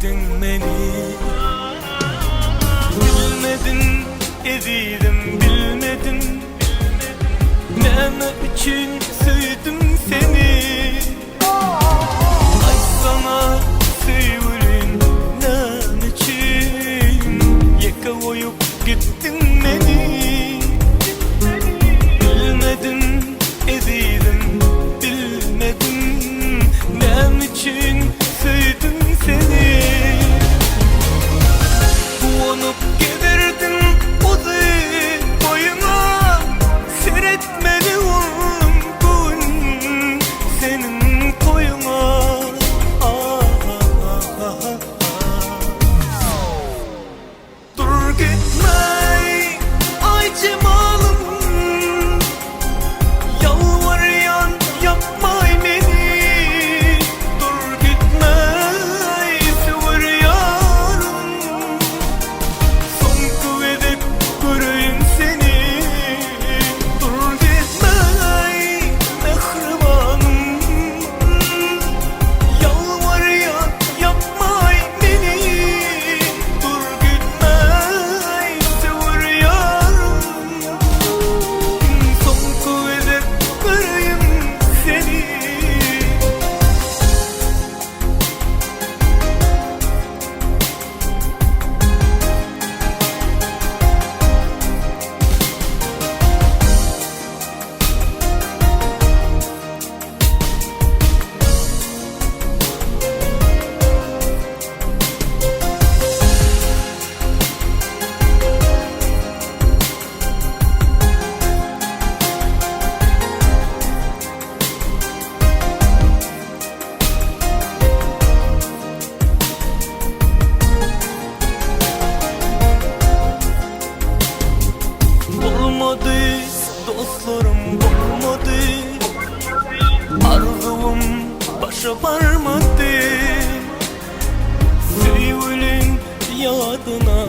gittin beni. Bilmedin eziydim, bilmedin ne için sevdim seni. Ay sana sevgilim ne için yaka koyup gittin beni. Bilmedin eziydim, bilmedin ne için sevdim seni. Unup gidirdin uzun boyuna, seyretmedi gün senin koyuna. Dur gitme ay cemalım, yalvarıyan yapmay beni. Dur gitme seviyorum, son kuvvet göreyim seni. Dur gitme mehribanım, yalvarıyan yapmay beni. Dur gitme seviyorum, son kuvvet göreyim seni. Olmadı dostlarım, olmadı arzum başa varmadı. Sevgilin yadına